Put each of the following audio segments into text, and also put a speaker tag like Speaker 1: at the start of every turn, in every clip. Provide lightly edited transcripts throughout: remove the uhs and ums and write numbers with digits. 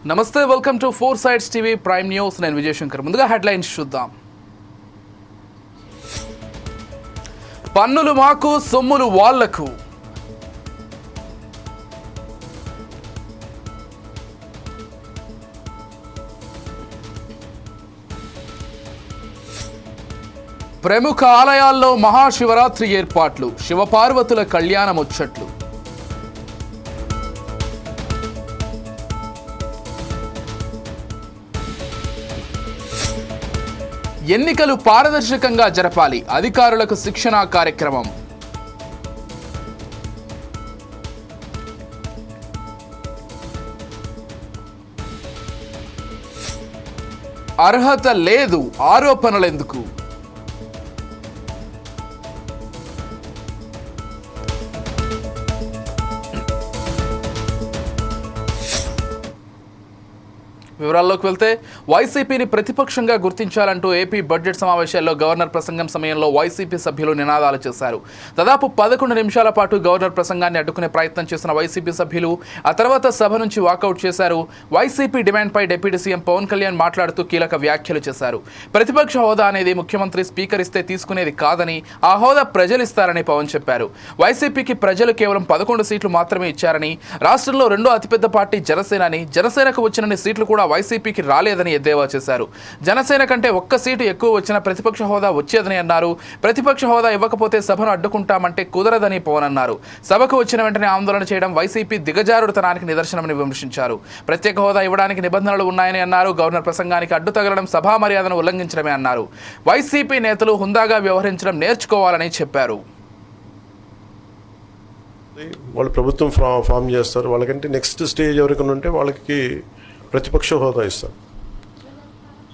Speaker 1: నమస్తే, welcome to 4 sides TV prime news. నేను విజయశంకర్. ముందుగా హెడ్లైన్స్ చూద్దాం. పన్నులు మాకు, సొమ్ములు వాళ్లకు. ప్రముఖ ఆలయాల్లో మహాశివరాత్రి ఏర్పాట్లు, శివపార్వతుల కళ్యాణ ముచ్చట్లు. ఎన్నికలు పారదర్శకంగా జరపాలి, అధికారులకు శిక్షణా కార్యక్రమం. అర్హత లేదు, ఆరోపణలెందుకు? వివరాల్లోకి వెళ్తే, వైసీపీని ప్రతిపక్షంగా గుర్తించాలంటూ ఏపీ బడ్జెట్ సమావేశాల్లో గవర్నర్ ప్రసంగం సమయంలో వైసీపీ సభ్యులు నినాదాలు చేశారు. దాదాపు 11 నిమిషాల పాటు గవర్నర్ ప్రసంగాన్ని అడ్డుకునే ప్రయత్నం చేసిన వైసీపీ సభ్యులు ఆ తర్వాత సభ నుంచి వాకౌట్ చేశారు. వైసీపీ డిమాండ్పై డిప్యూటీ సీఎం పవన్ కళ్యాణ్ మాట్లాడుతూ కీలక వ్యాఖ్యలు చేశారు. ప్రతిపక్ష హోదా అనేది ముఖ్యమంత్రి స్పీకర్ ఇస్తే తీసుకునేది కాదని, ఆ హోదా ప్రజలు ఇస్తారని పవన్ చెప్పారు. వైసీపీకి ప్రజలు కేవలం 11 సీట్లు మాత్రమే ఇచ్చారని, రాష్ట్రంలో రెండో అతిపెద్ద పార్టీ జనసేన అని, జనసేనకు వచ్చినన్ని సీట్లు కూడా వైసీపీకి రాలేదని ఎద్దేవా చేశారు. జనసేన కంటే 1 సీటు ఎక్కువ వచ్చిన ప్రతిపక్ష హోదా వచ్చేదని అన్నారు. ప్రతిపక్ష హోదా ఇవ్వకపోతే సభను అడ్డుకుంటామంటే కుదరదని పవన్ అన్నారు. సభకు వచ్చిన వెంటనే ఆందోళన చేయడం వైసీపీ దిగజారుడుతనానికి నిదర్శనమని విమర్శించారు. ప్రత్యేక హోదా ఇవ్వడానికి నిబంధనలు ఉన్నాయని అన్నారు. గవర్నర్ ప్రసంగానికి అడ్డు తగలడం సభా మర్యాదను ఉల్లంఘించడమే అన్నారు. వైసీపీ నేతలు హుందాగా వ్యవహరించడం నేర్చుకోవాలని చెప్పారు.
Speaker 2: వాళ్ళు ప్రభుత్వం ఫామ్ చేస్తారు, వాళ్ళకంటే నెక్స్ట్ స్టేజ్ ఎవరికైనా ఉంటే వాళ్ళకి ప్రతిపక్ష హోదా ఇస్తారు.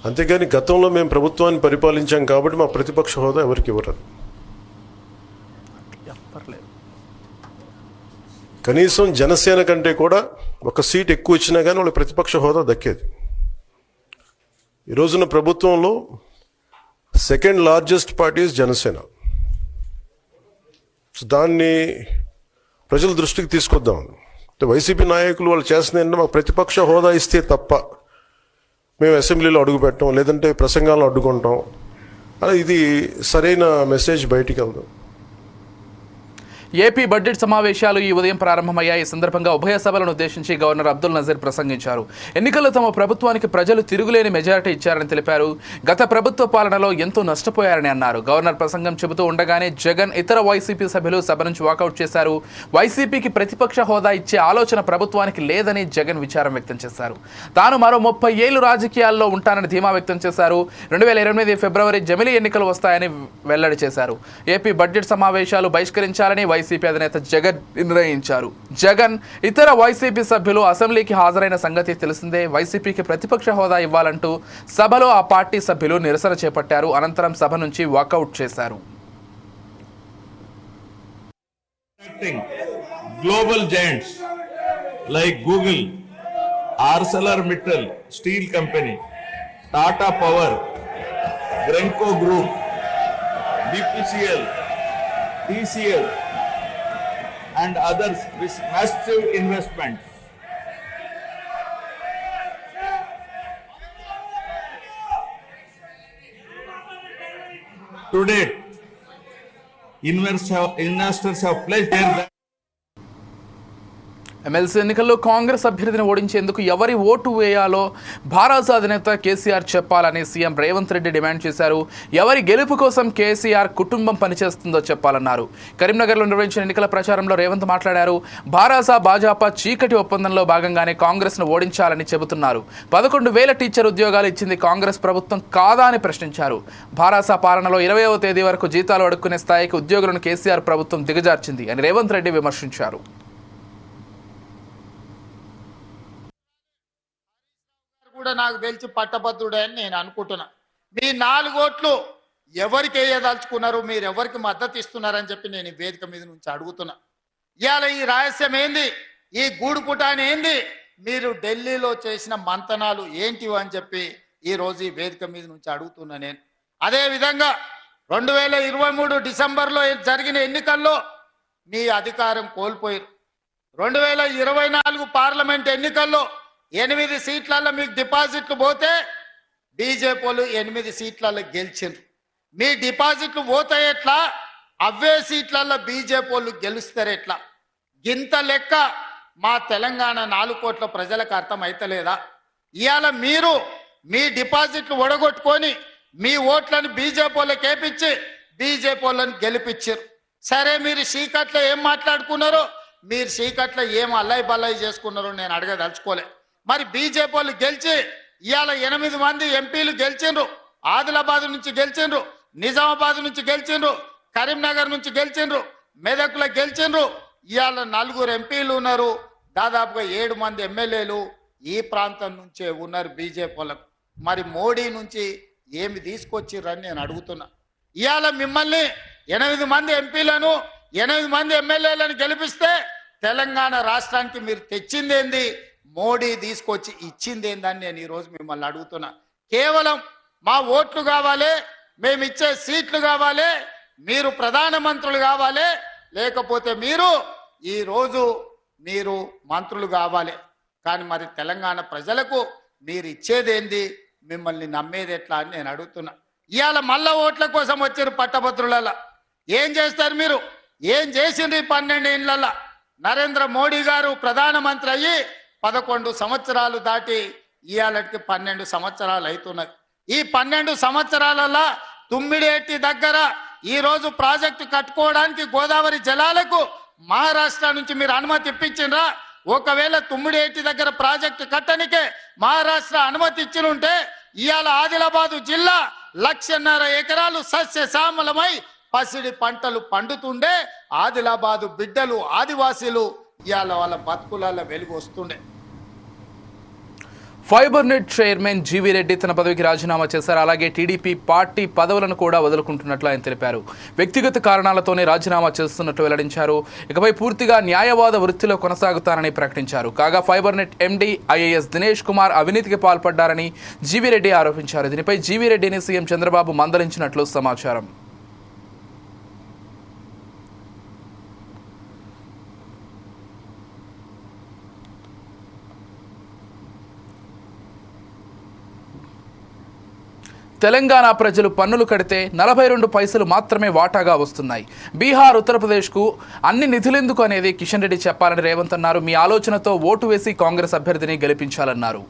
Speaker 2: అంతేగాని గతంలో మేము ప్రభుత్వాన్ని పరిపాలించాం కాబట్టి మా ప్రతిపక్ష హోదా ఎవరికి ఇవ్వరు. కనీసం జనసేన కంటే కూడా 1 సీట్ ఎక్కువ ఇచ్చినా కానీ వాళ్ళకి ప్రతిపక్ష హోదా దక్కేది. ఈ రోజున ప్రభుత్వంలో సెకండ్ లార్జెస్ట్ పార్టీ జనసేన. దాన్ని ప్రజల దృష్టికి తీసుకొద్దాం. వైసీపీ నాయకులు వాళ్ళు చేస్తుంది ఏంటంటే, మాకు ప్రతిపక్ష హోదా ఇస్తే తప్ప మేము అసెంబ్లీలో అడుగు పెట్టాం, లేదంటే ప్రసంగాలను అడ్డుకుంటాం. ఇది సరైన మెసేజ్ బయటికి వెళ్దాం.
Speaker 1: ఏపీ బడ్జెట్ సమావేశాలు ఈ ఉదయం ప్రారంభమయ్యాయి. ఈ సందర్భంగా ఉభయ సభలను ఉద్దేశించి గవర్నర్ అబ్దుల్ నజీర్ ప్రసంగించారు. ఎన్నికల్లో తమ ప్రభుత్వానికి ప్రజలు తిరుగులేని మెజారిటీ ఇచ్చారని తెలిపారు. గత ప్రభుత్వ పాలనలో ఎంతో నష్టపోయారని అన్నారు. గవర్నర్ ప్రసంగం చెబుతూ ఉండగానే జగన్, ఇతర వైసీపీ సభ్యులు సభ నుంచి వాకౌట్ చేశారు. వైసీపీకి ప్రతిపక్ష హోదా ఇచ్చే ఆలోచన ప్రభుత్వానికి లేదని జగన్ విచారం వ్యక్తం చేశారు. తాను మరో 30 ఏళ్లు రాజకీయాల్లో ఉంటానని ధీమా వ్యక్తం చేశారు. 2028 ఫిబ్రవరి జమిలీ ఎన్నికలు వస్తాయని వెల్లడి చేశారు. ఏపీ బడ్జెట్ సమావేశాలు బహిష్కరించాలని వైసీపీ అధినేత జగన్ నిర్ణయించారు. జగన్, ఇతర వైసీపీ సభ్యులు అసెంబ్లీకి హాజరైన సంగతి తెలిసిందే. వైసీపీకి ప్రతిపక్ష హోదా ఇవ్వాలంటూ సభలో ఆ పార్టీ సభ్యులు నిరసన చేపట్టారు. అనంతరం సభ నుంచి వాకౌట్ చేశారు.
Speaker 3: Global giants like Google, ArcelorMittal steel company, Tata power, Greenko group, BPCL, TCL and others with massive investments. Today, investors have pledged their
Speaker 1: MLC ఎన్నికల్లో కాంగ్రెస్ అభ్యర్థిని ఓడించేందుకు ఎవరి ఓటు వేయాలో భారాస అధినేత కేసీఆర్ చెప్పాలని సీఎం రేవంత్ రెడ్డి డిమాండ్ చేశారు. ఎవరి గెలుపు కోసం కేసీఆర్ కుటుంబం పనిచేస్తుందో చెప్పాలన్నారు. కరీంనగర్లో నిర్వహించిన ఎన్నికల ప్రచారంలో రేవంత్ మాట్లాడారు. భారాస, భాజపా చీకటి ఒప్పందంలో భాగంగానే కాంగ్రెస్ను ఓడించాలని చెబుతున్నారు. 11,000 టీచర్ ఉద్యోగాలు ఇచ్చింది కాంగ్రెస్ ప్రభుత్వం కాదా అని ప్రశ్నించారు. భారాస పాలనలో 20వ తేదీ వరకు జీతాలు అడుక్కునే స్థాయికి ఉద్యోగులను కేసీఆర్ ప్రభుత్వం దిగజార్చింది అని రేవంత్ రెడ్డి విమర్శించారు.
Speaker 4: నాకు తెలిసి పట్టభద్రుడే అని నేను అనుకుంటున్నా. మీ 4 ఓట్లు ఎవరికి వేయదలుచుకున్నారు, మీరు ఎవరికి మద్దతు ఇస్తున్నారని చెప్పి నేను ఈ వేదిక మీద నుంచి అడుగుతున్నా. ఇవాళ ఈ రహస్యం ఏంది, ఈ గూడుపుటాని ఏంది, మీరు ఢిల్లీలో చేసిన మంతనాలు ఏంటివి అని చెప్పి ఈ రోజు ఈ వేదిక మీద నుంచి అడుగుతున్నా నేను. అదే విధంగా 2023 డిసెంబర్లో జరిగిన ఎన్నికల్లో మీ అధికారం కోల్పోయారు. 2024 పార్లమెంట్ ఎన్నికల్లో 8 సీట్లలో మీకు డిపాజిట్లు పోతే బీజేపీ వాళ్ళు 8 సీట్లలో గెలిచిండ్రు. మీ డిపాజిట్లు పోతే ఎట్లా, అవే సీట్లలో బీజేపీ వాళ్ళు గెలుస్తారు ఎట్లా? గింత లెక్క మా తెలంగాణ 4 కోట్ల ప్రజలకు అర్థమైతలేదా? ఇవాళ మీరు మీ డిపాజిట్లు ఒడగొట్టుకొని మీ ఓట్లను బీజేపీ వాళ్ళకి వేపించి బీజేపీ వాళ్ళని గెలిపించారు. సరే, మీరు చీకట్లో ఏం మాట్లాడుకున్నారో, మీరు చీకట్లో ఏం అల్లై బల్లై చేసుకున్నారో నేను అడగదలుచుకోలే. మరి బీజేపీ వాళ్ళు గెలిచి ఇవాళ 8 మంది ఎంపీలు గెలిచిండ్రు. ఆదిలాబాద్ నుంచి గెలిచిండ్రు, నిజామాబాద్ నుంచి గెలిచిండ్రు, కరీంనగర్ నుంచి గెలిచిండ్రు, మెదక్లో గెలిచిండ్రు. ఇవాళ 4 ఎంపీలు ఉన్నారు, దాదాపుగా 7 మంది ఎమ్మెల్యేలు ఈ ప్రాంతం నుంచే ఉన్నారు బీజేపీ వాళ్ళకు. మరి మోడీ నుంచి ఏమి తీసుకొచ్చిర్రని నేను అడుగుతున్నా. ఇవాళ మిమ్మల్ని 8 మంది ఎంపీలను 8 మంది ఎమ్మెల్యేలను గెలిపిస్తే తెలంగాణ రాష్ట్రానికి మీరు తెచ్చిందేంది, మోడీ తీసుకొచ్చి ఇచ్చిందేందని నేను ఈరోజు మిమ్మల్ని అడుగుతున్నా. కేవలం మా ఓట్లు కావాలి, మేము ఇచ్చే సీట్లు కావాలి, మీరు ప్రధానమంత్రులు కావాలి, లేకపోతే మీరు మంత్రులు కావాలి. కానీ మరి తెలంగాణ ప్రజలకు మీరు ఇచ్చేదేంది, మిమ్మల్ని నమ్మేది ఎట్లా అని నేను అడుగుతున్నా. ఇవాళ మళ్ళా ఓట్ల కోసం వచ్చారు పట్టభద్రులలో. ఏం చేస్తారు మీరు? ఏం చేసిండ్రు ఈ 12 ఏళ్లలో? నరేంద్ర మోడీ గారు ప్రధానమంత్రి అయ్యి 11 సంవత్సరాలు దాటి ఇవాళకి 12 సంవత్సరాలు అవుతున్నది. ఈ 12 సంవత్సరాలలో తుమ్మిడేటి దగ్గర ఈ రోజు ప్రాజెక్టు కట్టుకోవడానికి గోదావరి జలాలకు మహారాష్ట్ర నుంచి మీరు అనుమతి ఇప్పించిండ్రా? ఒకవేళ తుమ్మిడేటి దగ్గర ప్రాజెక్టు కట్టనికే మహారాష్ట్ర అనుమతి ఇచ్చినుంటే ఇవాళ ఆదిలాబాదు జిల్లా 1.5 ఎకరాలు సస్యశ్యామలమై పసిడి పంటలు పండుతుండే. ఆదిలాబాదు బిడ్డలు, ఆదివాసీలు ఇవాళ వాళ్ళ బతుకులలో వెలుగు వస్తుండే.
Speaker 1: Fibre net chairman GV Reddy తన పదవికి రాజీనామా చేశారు. అలాగే టీడీపీ పార్టీ పదవులను కూడా వదులుకుంటున్నట్లు ఆయన తెలిపారు. వ్యక్తిగత కారణాలతోనే రాజీనామా చేస్తున్నట్లు వెల్లడించారు. ఇకపై పూర్తిగా న్యాయవాద వృత్తిలో కొనసాగుతారని ప్రకటించారు. కాగా fibre net MD IAS Dinesh Kumar అవినీతికి పాల్పడ్డారని జీవీ రెడ్డి ఆరోపించారు. దీనిపై జీవీ రెడ్డిని సీఎం చంద్రబాబు మందలించినట్లు సమాచారం. తెలంగాణ ప్రజలు పన్నులు కడితే 42 పైసలు మాత్రమే వాటాగా వస్తున్నాయి. బీహార్, ఉత్తరప్రదేశ్కు అన్ని నిధులెందుకు అనేది కిషన్ రెడ్డి చెప్పాలని రేవంత్ అన్నారు. మీ ఆలోచనతో ఓటు వేసి కాంగ్రెస్ అభ్యర్థిని గెలిపించాలన్నారు.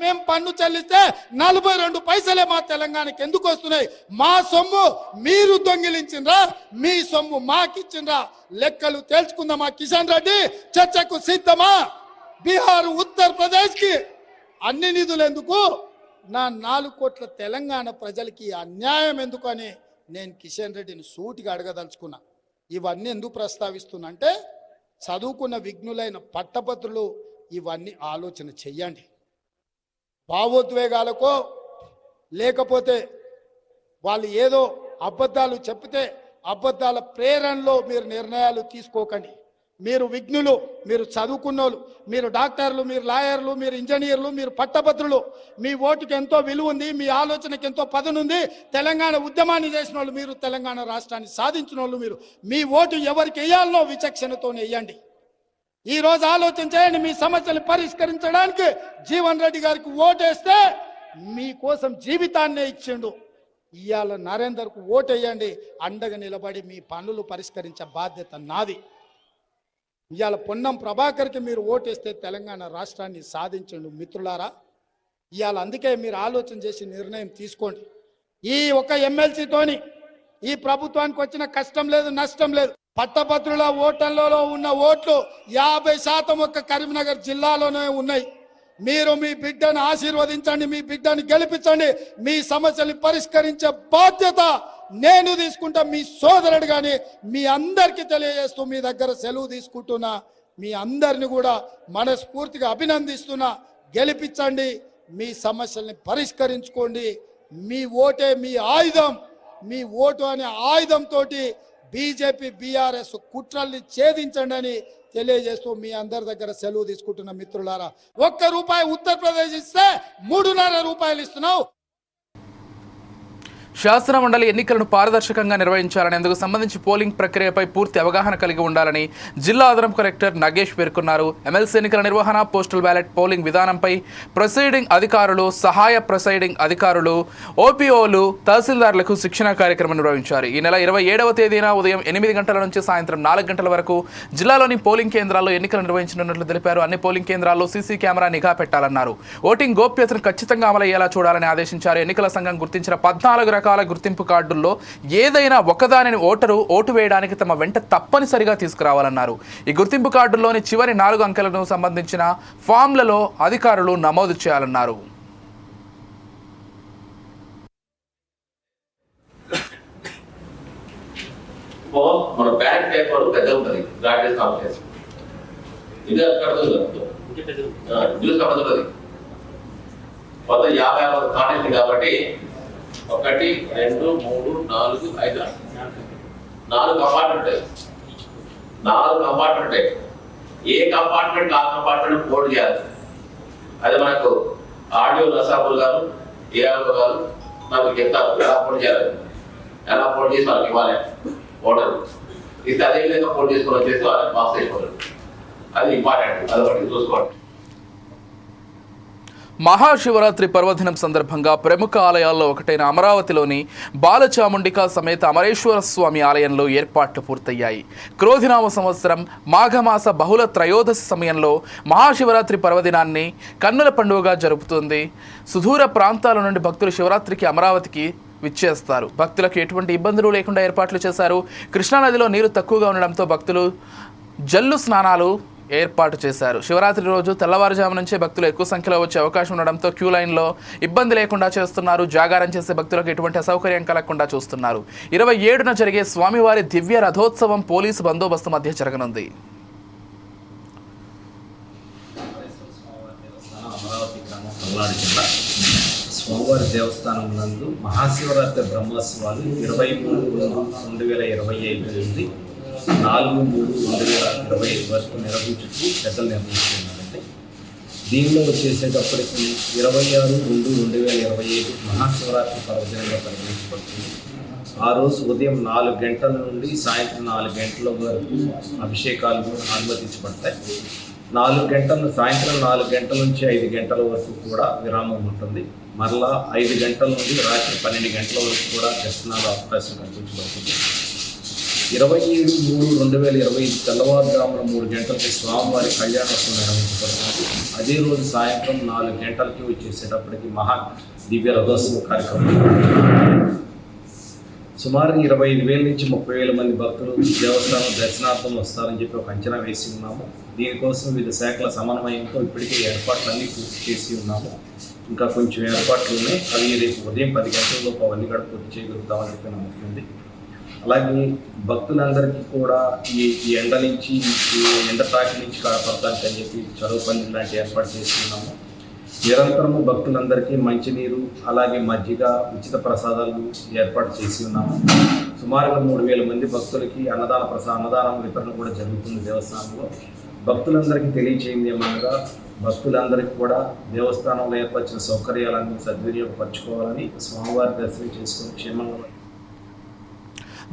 Speaker 5: మేము పన్ను చెల్లిస్తే 42 పైసలే మా తెలంగాణకి ఎందుకు వస్తున్నాయి? మా సొమ్ము మీరు దొంగిలించిండ్రా, మీ సొమ్ము మాకిచ్చిండ్రా? లెక్కలు తేల్చుకుందామా కిషన్ రెడ్డి? చర్చకు సిద్ధమా? బీహార్, ఉత్తరప్రదేశ్ కి అన్ని నిధులు ఎందుకు? నా 4 కోట్ల తెలంగాణ ప్రజలకి అన్యాయం ఎందుకు అని నేను కిషన్ రెడ్డిని సూటిగా అడగదలుచుకున్నా. ఇవన్నీ ఎందుకు ప్రస్తావిస్తున్నా అంటే, చదువుకున్న విఘ్నులైన పట్టభద్రులు ఇవన్నీ ఆలోచన చెయ్యండి. భావోద్వేగాలకో లేకపోతే వాళ్ళు ఏదో అబద్ధాలు చెప్తే అబద్ధాల ప్రేరణలో మీరు నిర్ణయాలు తీసుకోకండి. మీరు విఘ్నులు, మీరు చదువుకున్నోళ్ళు, మీరు డాక్టర్లు, మీరు లాయర్లు, మీరు ఇంజనీర్లు, మీరు పట్టభద్రులు. మీ ఓటుకి ఎంతో విలువ ఉంది, మీ ఆలోచనకి ఎంతో పదునుంది. తెలంగాణ ఉద్యమాన్ని చేసిన వాళ్ళు మీరు, తెలంగాణ రాష్ట్రాన్ని సాధించిన వాళ్ళు మీరు. మీ ఓటు ఎవరికి వేయాలనో విచక్షణతోనే వేయండి. ఈ రోజు ఆలోచన చేయండి. మీ సమస్యలు పరిష్కరించడానికి జీవన్ రెడ్డి గారికి ఓటేస్తే మీకోసం జీవితాన్నే ఇచ్చిండు. ఇవాళ నరేందర్కు ఓటేయండి. అండగా నిలబడి మీ పనులు పరిష్కరించే బాధ్యత నాది. ఇవాళ పొన్నం ప్రభాకర్కి మీరు ఓటేస్తే తెలంగాణ రాష్ట్రాన్ని సాధించండు మిత్రులారా. ఇవాళ అందుకే మీరు ఆలోచన చేసి నిర్ణయం తీసుకోండి. ఈ ఒక ఎమ్మెల్సీతోని ఈ ప్రభుత్వానికి వచ్చిన కష్టం లేదు, నష్టం లేదు. పట్టభద్రుల ఓటర్లలో ఉన్న ఓట్లు 50% ఒక్క కరీంనగర్ జిల్లాలోనే ఉన్నాయి. మీరు మీ బిడ్డను ఆశీర్వదించండి, మీ బిడ్డను గెలిపించండి. మీ సమస్యలు పరిష్కరించే బాధ్యత నేను తీసుకుంటా, మీ సోదరుడు. కానీ మీ అందరికీ తెలియజేస్తూ మీ దగ్గర సెలవు తీసుకుంటున్నా. మీ అందరిని కూడా మనస్ఫూర్తిగా అభినందిస్తున్నా. గెలిపించండి, మీ సమస్యల్ని పరిష్కరించుకోండి. మీ ఓటే మీ ఆయుధం. మీ ఓటు అనే ఆయుధంతో బీజేపీ, బీఆర్ఎస్ కుట్రల్ని ఛేదించండి అని తెలియజేస్తూ మీ అందరి దగ్గర సెలవు తీసుకుంటున్న మిత్రులారా. ₹1 ఉత్తరప్రదేశ్ ఇస్తే 3.5 రూపాయలు ఇస్తున్నావు.
Speaker 1: శాసన మండలి ఎన్నికలను పారదర్శకంగా నిర్వహించాలనేందుకు సంబంధించి పోలింగ్ ప్రక్రియపై పూర్తి అవగాహన కలిగి ఉండాలని జిల్లా అదనపు కలెక్టర్ నగేష్ పేర్కొన్నారు. ఎమ్మెల్సీ ఎన్నికల నిర్వహణ, పోస్టల్ బ్యాలెట్ పోలింగ్ విధానంపై ప్రిసైడింగ్ అధికారులు, సహాయ ప్రిసైడింగ్ అధికారులు, ఓపీఓలు, తహసీల్దార్లకు శిక్షణ కార్యక్రమం నిర్వహించారు. ఈ నెల 27వ తేదీన ఉదయం 8 గంటల నుంచి సాయంత్రం 4 గంటల వరకు జిల్లాలోని పోలింగ్ కేంద్రాల్లో ఎన్నికలు నిర్వహించనున్నట్లు తెలిపారు. అన్ని పోలింగ్ కేంద్రాల్లో సీసీ కెమెరా నిఘా పెట్టాలన్నారు. ఓటింగ్ గోప్యతను ఖచ్చితంగా అమలయ్యేలా చూడాలని ఆదేశించారు. ఎన్నికల సంఘం గుర్తించిన 14 రకాల గుర్తింపు కార్డుల్లో ఏదైనా ఒకదానిని ఓటు వేయడానికి తమ వెంట తప్పనిసరిగా తీసుకురావాలన్నారు. ఈ గుర్తింపు కార్డుల్లోని చివరి 4 అంకెలను సంబంధించిన ఫామ్లలో అధికారులు నమోదు చేయాలన్నారు.
Speaker 6: మన బ్యాంక్ పేపర్ పెద్ద ఉంటుంది, ప్రాక్టీస్ కాంప్లెక్స్ ఇది కడుతుంది మొత్తం 50 కాంటెక్ట్ కాబట్టి 1 2 3 4 5 4 కంపార్ట్మెంట్ ఉంటాయి. 4 కంపార్ట్మెంట్ ఉంటాయి. ఏ కంపార్ట్మెంట్ ఆ కంపార్ట్మెంట్ ఫోల్డ్ చేయాలి. అది మనకు ఆడియో నసాబుల్ గారు, ఏఆర్ఓ గారు నాకు చెప్తారు ఎలా ఫోల్డ్ చేయాలి, ఎలా ఫోల్డ్ చేసి వాళ్ళకి ఇవ్వాలి. ఓటర్ ఇస్తే అదే విధంగా ఫోల్డ్ చేసుకొని వచ్చేసి వాళ్ళకి పాస్ చేసుకోవాలి. అది ఇంపార్టెంట్, అదొకటి చూసుకోండి.
Speaker 1: మహాశివరాత్రి పర్వదినం సందర్భంగా ప్రముఖ ఆలయాల్లో ఒకటైన అమరావతిలోని బాలచాముండికా సమేత అమరేశ్వర స్వామి ఆలయంలో ఏర్పాట్లు పూర్తయ్యాయి. క్రోధినామ సంవత్సరం మాఘమాస బహుళ త్రయోదశి సమయంలో మహాశివరాత్రి పర్వదినాన్ని కన్నుల పండుగగా జరుపుతుంది. సుదూర ప్రాంతాల నుండి భక్తులు శివరాత్రికి అమరావతికి విచ్చేస్తారు. భక్తులకు ఎటువంటి ఇబ్బందులు లేకుండా ఏర్పాట్లు చేశారు. కృష్ణానదిలో నీరు తక్కువగా ఉండడంతో భక్తులు జల్లు స్నానాలు ఏర్పాటు చేశారు. శివరాత్రి రోజు తెల్లవారుజాము నుంచే భక్తులు ఎక్కువ సంఖ్యలో వచ్చే అవకాశం ఉండడంతో క్యూ లైన్లో ఇబ్బంది లేకుండా చేస్తున్నారు. జాగారం చేసే భక్తులకు ఎటువంటి అసౌకర్యం కలగకుండా చూస్తున్నారు. 27న జరిగే స్వామివారి దివ్య రథోత్సవం పోలీసు బందోబస్తు మధ్య జరగనుంది.
Speaker 7: స్వామివారి దేవస్థానం నందు మహాశివరాత్రి బ్రహ్మోత్సవాలు 23/2025 నుండి 4/3/2025 వరకు నిర్వహించుతూ పెద్దలు నిర్వహిస్తున్నారండి. దీనిలో వచ్చేసేటప్పటికి 26/2/2025 మహాశివరాత్రి పర్వదినంగా పరిగణించబడుతుంది. ఆ రోజు ఉదయం 4 గంటల నుండి సాయంత్రం 4 గంటల వరకు అభిషేకాలు అనుమతించబడతాయి. 4 గంటల సాయంత్రం 4 గంటల నుంచి 5 గంటల వరకు కూడా విరామం ఉంటుంది. మరలా 5 గంటల నుండి రాత్రి 12 గంటల వరకు కూడా దర్శనాల అవకాశం కల్పించబడుతుంది. 27/3/2025 తెల్లవారుజామున 3 గంటలకి స్వామివారి కళ్యాణోత్సవం నిర్వహించబడుతుంది. అదే రోజు సాయంత్రం 4 గంటలకి వచ్చేసేటప్పటికి మహా దివ్య రథోత్సవ కార్యక్రమం. సుమారు 25,000 నుంచి 30,000 మంది భక్తులు దేవస్థానం దర్శనార్థం వస్తారని చెప్పి ఒక అంచనా వేసి ఉన్నాము. దీనికోసం వివిధ శాఖల సమన్వయంతో ఇప్పటికే ఏర్పాట్లన్నీ పూర్తి చేసి ఉన్నాము. ఇంకా కొంచెం ఏర్పాట్లు ఉన్నాయి. అవి రేపు ఉదయం 10 గంటలలోపు అవన్నీ కూడా పూర్తి చేయగలుగుతామని చెప్పి నమ్మకం ఉంది. అలాగే భక్తులందరికీ కూడా ఈ ఎండ నుంచి ఎండ తాకి నుంచి కాపాడటానికి అని చెప్పి చదువు పని లాంటి ఏర్పాటు చేసి ఉన్నాము. నిరంతరము భక్తులందరికీ మంచినీరు అలాగే మజ్జిగ ఉచిత ప్రసాదాలు ఏర్పాటు చేసి ఉన్నాము. సుమారుగా 3,000 మంది భక్తులకి అన్నదానం వితరణ కూడా జరుగుతుంది దేవస్థానంలో. భక్తులందరికీ తెలియచేయండి ఏమనగా భక్తులందరికీ కూడా దేవస్థానంలో ఏర్పరిచిన సౌకర్యాలన్నీ సద్వినియోగపరచుకోవాలని, స్వామివారి దర్శనం చేసుకుని క్షేమంగా.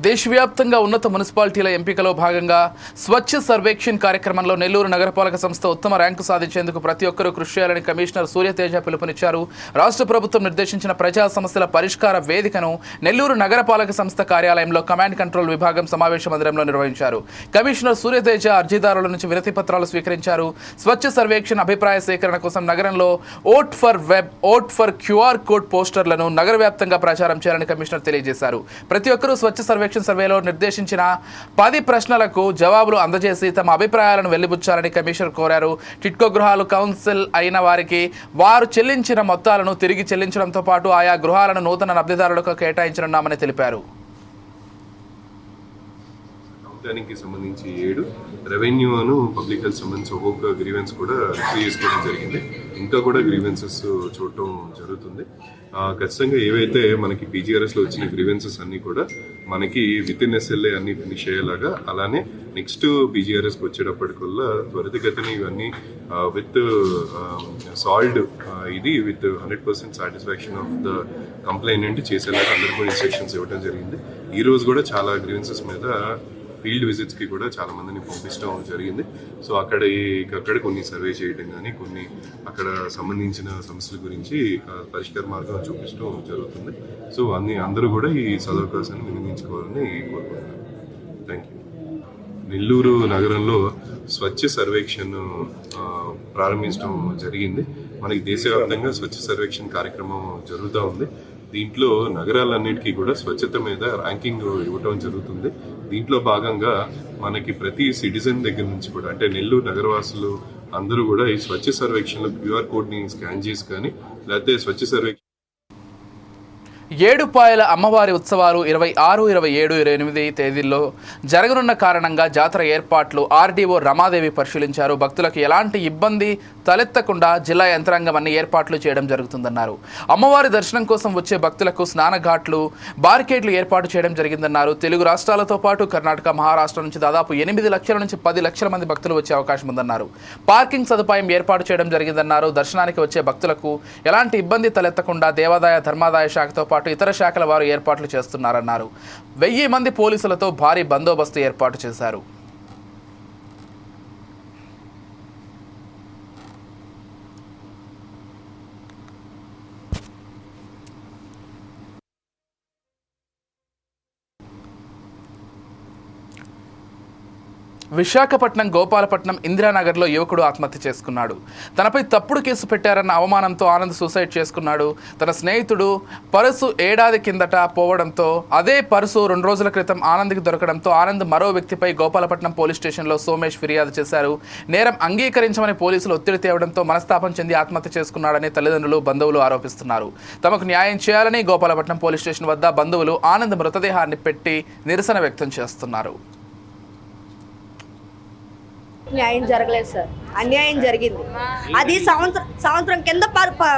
Speaker 1: దేశవ్యాప్తంగా ఉన్నత మున్సిపాలిటీల ఎంపికలో భాగంగా స్వచ్ఛ సర్వేక్షణ్ కార్యక్రమంలో నెల్లూరు నగరపాలక సంస్థ ఉత్తమ ర్యాంకు సాధించేందుకు ప్రతి ఒక్కరూ కృషి చేయాలని కమిషనర్ సూర్యతేజ పిలుపునిచ్చారు. రాష్ట్ర ప్రభుత్వం నిర్దేశించిన ప్రజా సమస్యల పరిష్కార వేదికను నెల్లూరు నగరపాలక సంస్థ కార్యాలయంలో కమాండ్ కంట్రోల్ విభాగం సమావేశ మందిరంలో నిర్వహించారు. కమిషనర్ సూర్యతేజ అర్జీదారుల నుంచి వినతి పత్రాలు స్వీకరించారు. స్వచ్ఛ సర్వేక్షణ్ అభిప్రాయ సేకరణ కోసం నగరంలో vote for web, vote for QR code పోస్టర్లను నగర వ్యాప్తంగా ప్రచారం చేయాలని కమిషనర్ తెలియజేశారు. ప్రతి ఒక్కరూ స్వచ్ఛ సర్వేలో నిర్దేశించిన 10 ప్రశ్నలకు జవాబులు అందజేసి తమ అభిప్రాయాలను వెలిబుచ్చాలని కమిషనర్ కోరారు. టిట్కో గృహాలు కౌన్సిల్ అయిన వారికి వారు చెల్లించిన మొత్తాలను తిరిగి చెల్లించడంతో పాటు ఆయా గృహాలను నూతన లబ్ధిదారులకు కేటాయించనున్నామని తెలిపారు.
Speaker 8: దానికి సంబంధించి 7 రెవెన్యూ అను పబ్లిక్ హెల్త్ సంబంధించి ఒక్కొక్క గ్రీవెన్స్ కూడా రిసీవ్ చేసుకోవడం జరిగింది. ఇంకా కూడా గ్రీవెన్సెస్ చూడటం జరుగుతుంది. ఖచ్చితంగా ఏవైతే మనకి పీజీఆర్ఎస్లో వచ్చిన గ్రీవెన్సెస్ అన్నీ కూడా మనకి విత్ ఇన్ ఎస్ఎల్ఏ అన్ని ఫినిష్ అయ్యేలాగా, అలానే నెక్స్ట్ పీజీఆర్ఎస్కి వచ్చేటప్పటికల్లా త్వరితగతిన ఇవన్నీ విత్ సాల్డ్ ఇది with 100% satisfaction of the complaint చేసేలాగా అందరికీ కూడా ఇన్స్ట్రక్షన్స్ ఇవ్వడం జరిగింది. ఈ రోజు కూడా చాలా గ్రీవెన్సెస్ మీద ఫీల్డ్ విజిట్స్కి కూడా చాలా మందిని పంపించడం జరిగింది. సో అక్కడ కొన్ని సర్వే చేయడం కానీ కొన్ని అక్కడ సంబంధించిన సమస్యల గురించి పరిష్కార మార్గం చూపించడం జరుగుతుంది. సో అందరూ కూడా ఈ సదవకాశాన్ని వినియోగించుకోవాలని కోరుకుంటున్నాను. Thank you. నెల్లూరు నగరంలో స్వచ్ఛ సర్వేక్షణ్ ప్రారంభించడం జరిగింది. మనకి దేశవ్యాప్తంగా స్వచ్ఛ సర్వేక్షణ్ కార్యక్రమం జరుగుతూ ఉంది. దీంట్లో నగరాలన్నిటికీ కూడా స్వచ్ఛత మీద ర్యాంకింగ్ ఇవ్వటం జరుగుతుంది. దీంట్లో భాగంగా మనకి ప్రతి సిటిజన్ దగ్గర నుంచి కూడా, అంటే నెల్లూరు నగరవాసులు అందరూ కూడా ఈ స్వచ్ఛ సర్వేక్షణలో QR కోడ్ని స్కాన్ చేసి కానీ, లేకపోతే స్వచ్ఛ సర్వేక్షణ
Speaker 1: ఏడుపాయల అమ్మవారి ఉత్సవాలు 26, 27, 28 తేదీల్లో జరగనున్న కారణంగా జాతర ఏర్పాట్లు ఆర్డీఓ రమాదేవి పరిశీలించారు. భక్తులకు ఎలాంటి ఇబ్బంది తలెత్తకుండా జిల్లా యంత్రాంగం అన్ని ఏర్పాట్లు చేయడం జరుగుతుందన్నారు. అమ్మవారి దర్శనం కోసం వచ్చే భక్తులకు స్నానఘాట్లు, బారికేడ్లు ఏర్పాటు చేయడం జరిగిందన్నారు. తెలుగు రాష్ట్రాలతో పాటు కర్ణాటక, మహారాష్ట్ర నుంచి దాదాపు 8 లక్షల నుంచి 10 లక్షల మంది భక్తులు వచ్చే అవకాశం ఉందన్నారు. పార్కింగ్ సదుపాయం ఏర్పాటు చేయడం జరిగిందన్నారు. దర్శనానికి వచ్చే భక్తులకు ఎలాంటి ఇబ్బంది తలెత్తకుండా దేవాదాయ ధర్మాదాయ శాఖతో పాటు ఇతర శాఖల వారు ఏర్పాట్లు చేస్తున్నారన్నారు. 1000 మంది పోలీసులతో భారీ బందోబస్తు ఏర్పాటు చేశారు. విశాఖపట్నం గోపాలపట్నం ఇందిరానగర్లో యువకుడు ఆత్మహత్య చేసుకున్నాడు. తనపై తప్పుడు కేసు పెట్టారన్న అవమానంతో ఆనంద్ సూసైడ్ చేసుకున్నాడు. తన స్నేహితుడు పరుసు ఏడాది కిందట పోవడంతో అదే పరుసు 2 రోజుల క్రితం ఆనంద్కి దొరకడంతో ఆనంద్ మరో వ్యక్తిపై గోపాలపట్నం పోలీస్ స్టేషన్లో సోమేష్ ఫిర్యాదు చేశారు. నేరం అంగీకరించమని పోలీసులు ఒత్తిడి తేవడంతో మనస్తాపం చెంది ఆత్మహత్య చేసుకున్నాడని తల్లిదండ్రులు, బంధువులు ఆరోపిస్తున్నారు. తమకు న్యాయం చేయాలని గోపాలపట్నం పోలీస్ స్టేషన్ వద్ద బంధువులు ఆనంద్ మృతదేహాన్ని పెట్టి నిరసన వ్యక్తం చేస్తున్నారు.
Speaker 9: న్యాయం జరగలేదు సార్, అన్యాయం జరిగింది. అది సంవత్సరం కింద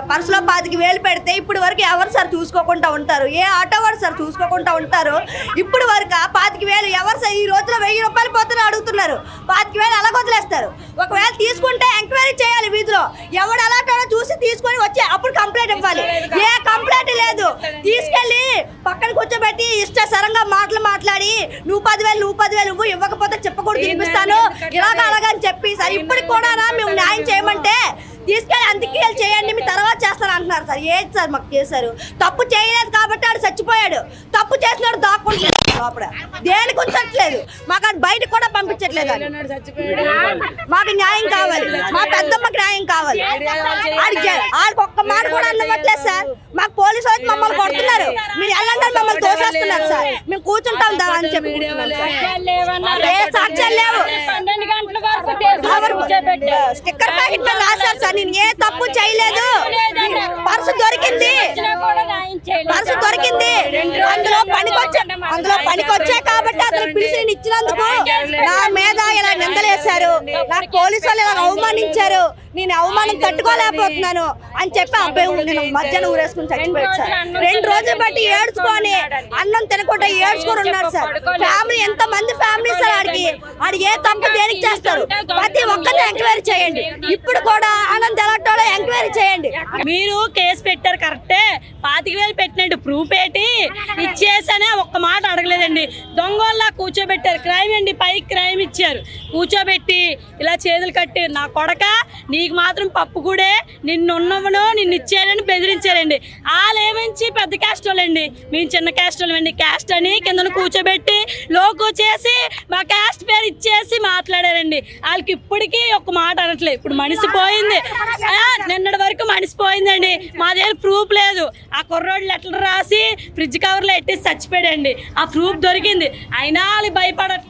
Speaker 9: పర్సులో 25,000 పెడితే ఇప్పుడు వరకు ఎవరు సార్ చూసుకోకుండా ఉంటారు? ఏ ఆటో వాడు సార్ చూసుకోకుండా ఉంటారు? ఇప్పుడు వరకు 25,000 ఎవరు సార్ ఈ రోజులో 1000 రూపాయలు పోతే అడుగుతున్నారు. 25,000 అలా వదిలేస్తారు. ఒకవేళ తీసుకుంటే ఎంక్వైరీ చేయాలి వీధిలో, ఎవడు అలాంటి చూసి తీసుకొని వచ్చి అప్పుడు కంప్లైంట్ ఇవ్వాలి. ఏ కంప్లైంట్ లేదు, తీసుకెళ్ళి పక్కన కూర్చోబెట్టి ఇష్టసరంగా మాట్లాడి నువ్వు 10,000 నువ్వు ఇవ్వకపోతే చెప్పకూడదు, తినిపిస్తాను ఇలాగ అని చెప్పి సార్ ఇప్పటికి కూడా మేము న్యాయం చేయమంటే తీసుకెళ్ళి అంత్యక్రియలు చేయండి, మీ తర్వాత చేస్తారు అంటున్నారు సార్. ఏంటి సార్ మాకు చేశారు? తప్పు చేయలేదు కాబట్టి ఆడు చచ్చిపోయాడు, తప్పు చేసినాడు దాక్కుంటున్నాడు లోపల, దేనికి ఉంచట్లేదు, మాకు అది బయటకు కూడా పంపించట్లేదు. మాకు న్యాయం కావాలి, మా పెద్దమ్మకి న్యాయం కావాలి. ఆడికి ఒక్క మాట కూడా అన్నట్లేదు సార్. మాకు పోలీసు వాళ్ళు మమ్మల్ని కొడుతున్నారు, మీరు వెళ్ళండి మమ్మల్ని తోసేస్తున్నారు సార్. మేము కూర్చుంటాం దా అని చెప్పి సాక్ష్యాలు లేవు. స్టిక్కర్ ప్యాకెట్ మీద రాశారు సార్, నేను ఏ తప్పు చేయలేదు, పర్సు దొరికింది అందులో పనికొచ్చా కాబట్టి అతను పిలిచి నేను ఇచ్చినందుకు నా మీద ఇలా నిందలేశారు, నాకు పోలీసు వాళ్ళు ఇలా అవమానించారు, నేను అవమానం తట్టుకోలేకపోతున్నాను అని చెప్పి అబ్బాయి నేను మధ్యాహ్నం ఊరేసుకుని చచ్చిపోయాడు సార్. 2 రోజులు బట్టి ఏడ్చుకొని అన్నం తినకుండా ఏడ్చుకొని ఉన్నారు సార్. ఫ్యామిలీ ఎంత మంది ఫ్యామిలీ సార్, ఆడికి ఏ తప్పు దేనికి చేస్తారు? ప్రతి ఒక్కరిని ఎంక్వైరీ చేయండి. ఇప్పుడు కూడా ఆనంద్ ఎలాంటోలో ఎంక్వైరీ చేయండి.
Speaker 10: మీరు కేసు పెట్టారు కరెక్టే, 25,000 పెట్టినట్టు ప్రూఫ్ ఏంటి ఇచ్చేసనే ఒక్క మాట అడగలేదండి. దొంగల్లా కూర్చోబెట్టారు, క్రైమ్ అండి, పైకి క్రైమ్ ఇచ్చారు, కూర్చోబెట్టి ఇలా చేతులు కట్టి నా కొడక నీకు మాత్రం పప్పు కూడా నిన్నున్నవను నిన్ను ఇచ్చానని బెదిరించారండి. వాళ్ళేమించి పెద్ద క్యాస్ట్ వాళ్ళండి, మేము చిన్న క్యాస్ట్ వాళ్ళండి. క్యాస్ట్ అని కిందను కూర్చోబెట్టి లోకు చేసి మా క్యాస్ట్ పేరు ఇచ్చేసి మాట్లాడారండి. వాళ్ళకి ఇప్పటికీ ఒక్క మాట అనట్లేదు. ఇప్పుడు మనిషి పోయింది, నిన్నటి వరకు మనిషి పోయిందండి, మా దగ్గర ప్రూఫ్ లేదు. ఆ కుర్రోడు లెటర్ రాసి ఫ్రిడ్జ్ కవర్లో ఎట్టేసి చచ్చిపోయాడండి. ఆ ప్రూఫ్ దొరికింది, అయినా వాళ్ళు భయపడట్లేదు.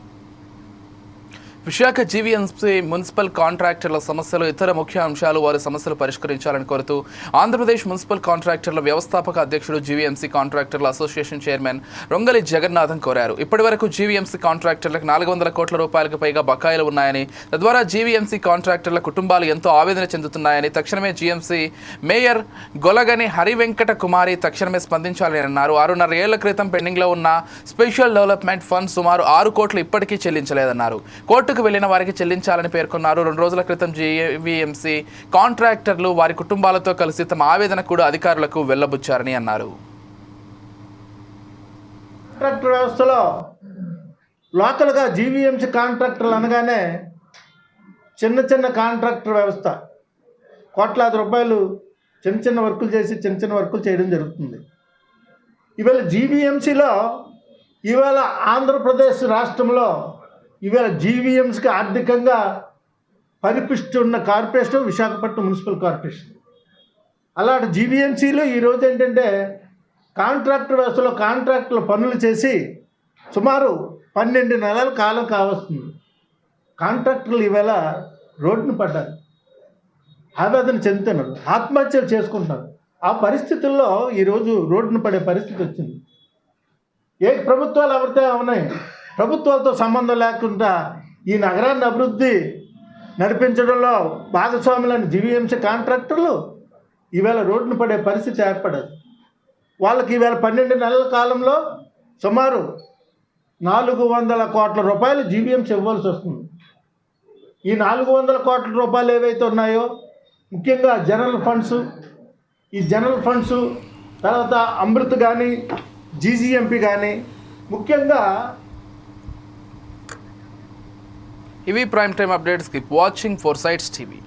Speaker 1: విశాఖ జీవీఎంసీ మున్సిపల్ కాంట్రాక్టర్ల సమస్యలు ఇతర ముఖ్య అంశాలు వారి సమస్యలు పరిష్కరించాలని కోరుతూ ఆంధ్రప్రదేశ్ మున్సిపల్ కాంట్రాక్టర్ల వ్యవస్థాపక అధ్యక్షుడు జీవీఎంసీ కాంట్రాక్టర్ల అసోసియేషన్ చైర్మన్ రొంగలి జగన్నాథం కోరారు. ఇప్పటివరకు జీవీఎంసీ కాంట్రాక్టర్లకు 400 కోట్ల రూపాయలకు పైగా బకాయిలు ఉన్నాయని, తద్వారా జీవీఎంసీ కాంట్రాక్టర్ల కుటుంబాలు ఎంతో ఆవేదన చెందుతున్నాయని, తక్షణమే జీఎంసీ మేయర్ గొలగని హరివెంకట కుమారి తక్షణమే స్పందించాలని అన్నారు. 6.5 ఏళ్ల క్రితం పెండింగ్లో ఉన్న స్పెషల్ డెవలప్మెంట్ ఫండ్ సుమారు 6 కోట్లు ఇప్పటికీ చెల్లించలేదన్నారు. కోర్టుకు వెళ్లిన వారికి చెల్లించాలని పేర్కొన్నారు. 2 రోజుల క్రితం జీవీఎంసీ కాంట్రాక్టర్లు వారి కుటుంబాలతో కలిసి తమ ఆవేదన కూడా అధికారులకు వెళ్లబుచ్చారని అన్నారు.
Speaker 11: కాంట్రాక్టర్ వ్యవస్థలో లోకల్గా జీవీఎంసీ కాంట్రాక్టర్లు అనగానే చిన్న కాంట్రాక్టర్ వ్యవస్థ కోట్లాది రూపాయలు చిన్న వర్కులు చేసి చిన్న వర్కులు చేయడం జరుగుతుంది. ఇవాళ జీవీఎంసీలో ఇవాళ ఆంధ్రప్రదేశ్ రాష్ట్రంలో ఇవాళ జీవీఎంసీకి ఆర్థికంగా పరిపుష్టి ఉన్న కార్పొరేషన్ విశాఖపట్నం మున్సిపల్ కార్పొరేషన్. అలాంటి జీవీఎంసీలో ఈరోజు ఏంటంటే కాంట్రాక్టర్ వ్యవస్థలో కాంట్రాక్టుల పనులు చేసి సుమారు 12 నెలల కాలం కావస్తుంది. కాంట్రాక్టర్లు ఈవేళ రోడ్డును పడ్డారు, ఆవేదన చెందుతున్నారు, ఆత్మహత్యలు చేసుకుంటున్నారు. ఆ పరిస్థితుల్లో ఈరోజు రోడ్డును పడే పరిస్థితి వచ్చింది. ఏ ప్రభుత్వాలు ఎవరితో ఉన్నాయి, ప్రభుత్వాలతో సంబంధం లేకుండా ఈ నగరాన్ని అభివృద్ధి నడిపించడంలో భాగస్వాములైన జీవీఎంసీ కాంట్రాక్టర్లు ఈవేళ రోడ్డును పడే పరిస్థితి ఏర్పడదు. వాళ్ళకి ఈవేళ 12 నెలల కాలంలో సుమారు 400 కోట్ల రూపాయలు జీవీఎంసీ ఇవ్వాల్సి వస్తుంది. ఈ 400 కోట్ల రూపాయలు ఏవైతే ఉన్నాయో ముఖ్యంగా ఈ జనరల్ ఫండ్స్ తర్వాత అమృత్ కానీ జీజీఎంపీ కానీ ముఖ్యంగా
Speaker 1: ఇవి prime time updates. Keep watching Foresights TV.